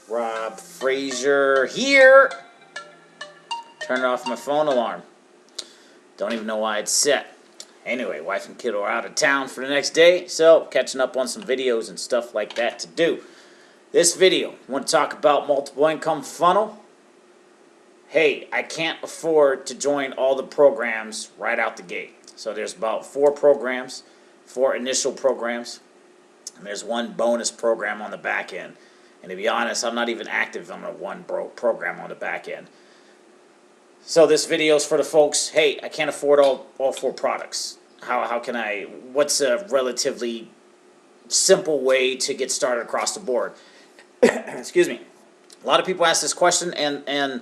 Rob Frazier here. Turn off my phone alarm. Don't even know why it's set. Anyway, wife and kid are out of town for the next day, so catching up on some videos and stuff like that to do. This video, I want to talk about multiple income funnel. Hey, I can't afford to join all the programs right out the gate. So there's about 4 programs, 4 initial programs, and there's 1 bonus program on the back end. And to be honest, I'm not even active on the 1 program on the back end. So this video is for the folks, hey, I can't afford all 4 products. How can I, what's a relatively simple way to get started across the board? Excuse me. A lot of people ask this question and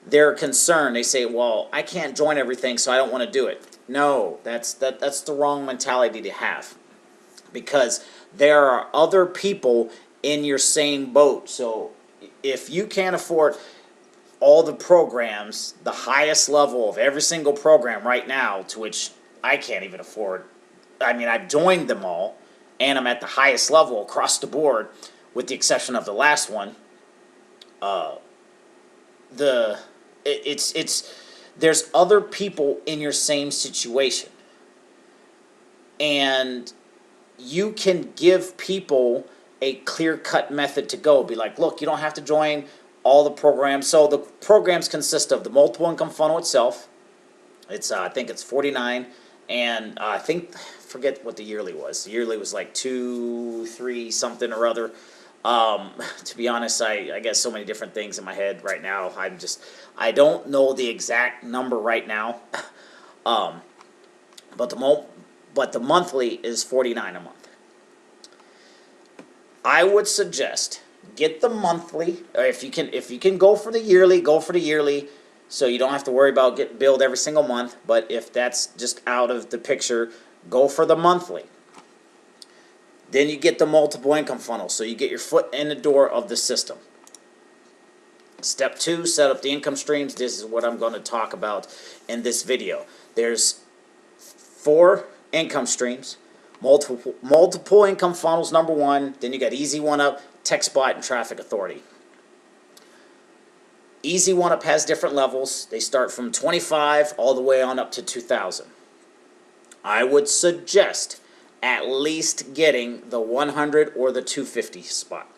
they're concerned. They say, well, I can't join everything, so I don't want to do it. No, that's the wrong mentality to have. Because there are other people in your same boat. So if you can't afford all the programs, the highest level of every single program right now, to which I can't even afford. I mean, I've joined them all, and I'm at the highest level across the board, with the exception of the last one. There's other people in your same situation, and you can give people a clear-cut method to go. Be like, look, you don't have to join all the programs. So the programs consist of the multiple income funnel itself. It's I think it's 49, and I forget what the yearly was. The yearly was like 2, 3 something or other. To be honest, I get so many different things in my head right now. I don't know the exact number right now. But the monthly is 49 a month. I would suggest get the monthly, or if you can go for the yearly, go for the yearly, so you don't have to worry about getting billed every single month. But if that's just out of the picture, go for the monthly. Then you get the multiple income funnel, so you get your foot in the door of the system. Step 2, set up the income streams. This is what I'm going to talk about in this video. There's 4 income streams. Multiple income funnels, number 1. Then you got Easy One Up, TechSpot, and Traffic Authority. Easy One Up has different levels. They start from 25 all the way on up to 2,000. I would suggest at least getting the 100 or the 250 spot.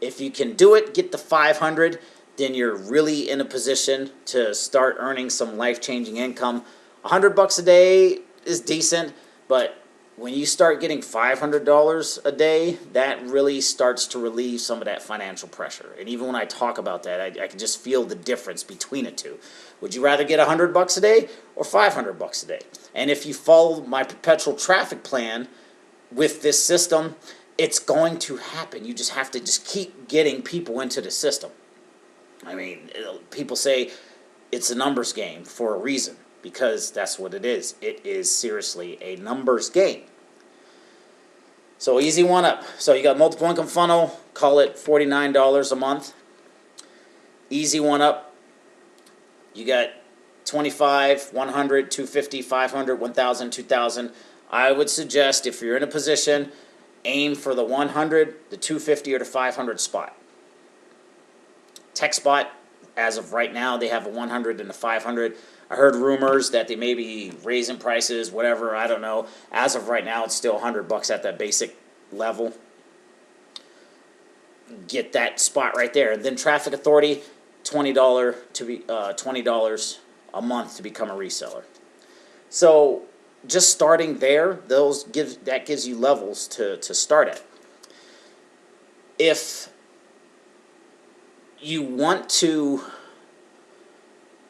If you can do it, get the 500, then you're really in a position to start earning some life-changing income. $100 a day is decent, but when you start getting $500 a day, that really starts to relieve some of that financial pressure. And even when I talk about that, I can just feel the difference between the two. Would you rather get $100 a day or $500 a day? And if you follow my perpetual traffic plan with this system, it's going to happen. You just have to keep getting people into the system. I mean, people say it's a numbers game for a reason, because that's what it is. It is seriously a numbers game. So Easy One Up. So you got multiple income funnel, call it $49 a month. Easy One Up, you got 25, 100, 250, 500, 1,000, 2,000. I would suggest, if you're in a position, aim for the 100, the 250, or the 500 spot. TechSpot, as of right now, they have a 100 and a 500. I heard rumors that they may be raising prices, whatever, I don't know. As of right now, it's still $100 at that basic level. Get that spot right there. And then Traffic Authority, $20 a month to become a reseller. So just starting there, that gives you levels to start at. If you want to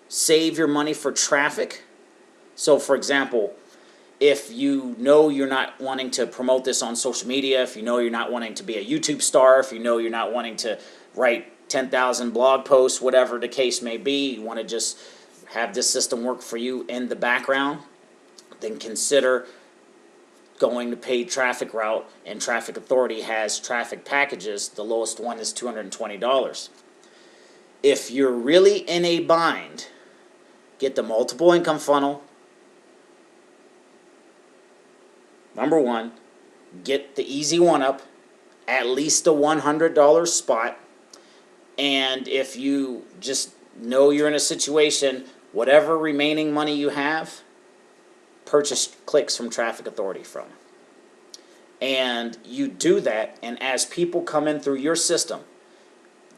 save your money for traffic, so for example, if you know you're not wanting to promote this on social media, if you know you're not wanting to be a YouTube star, if you know you're not wanting to write 10,000 blog posts, whatever the case may be, you want to just have this system work for you in the background, then consider going the paid traffic route. And Traffic Authority has traffic packages. The lowest one is $220. If you're really in a bind, get the multiple income funnel. Number 1, get the Easy One Up, at least a $100 spot. And if you just know you're in a situation, whatever remaining money you have, purchase clicks from Traffic Authority from. And you do that, and as people come in through your system,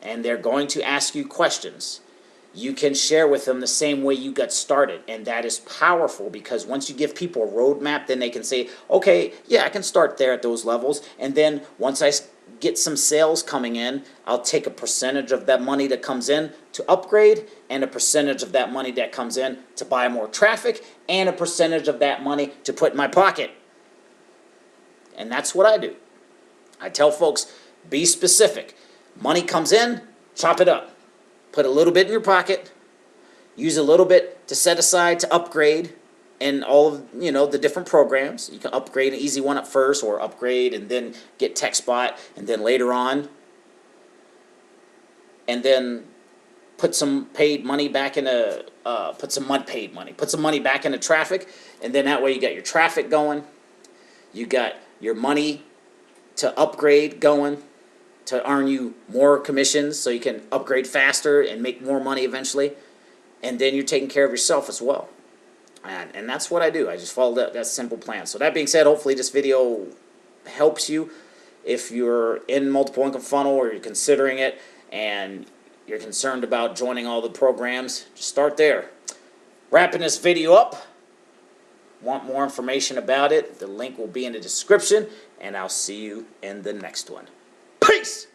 and they're going to ask you questions, you can share with them the same way you got started. And that is powerful, because once you give people a roadmap, then they can say, okay, yeah, I can start there at those levels. And then once I get some sales coming in, I'll take a percentage of that money that comes in to upgrade, and a percentage of that money that comes in to buy more traffic, and a percentage of that money to put in my pocket. And that's what I do. I tell folks, be specific. Money comes in, chop it up. Put a little bit in your pocket. Use a little bit to set aside to upgrade in all of, the different programs. You can upgrade an easy one at first, or upgrade and then get TechSpot, and then later on. And then put some paid money back in put some money back into traffic, and then that way you got your traffic going. You got your money to upgrade going, to earn you more commissions so you can upgrade faster and make more money eventually. And then you're taking care of yourself as well. And that's what I do. I just follow that simple plan. So that being said, hopefully this video helps you. If you're in multiple income funnel, or you're considering it and you're concerned about joining all the programs, just start there. Wrapping this video up. Want more information about it? The link will be in the description, and I'll see you in the next one. Peace!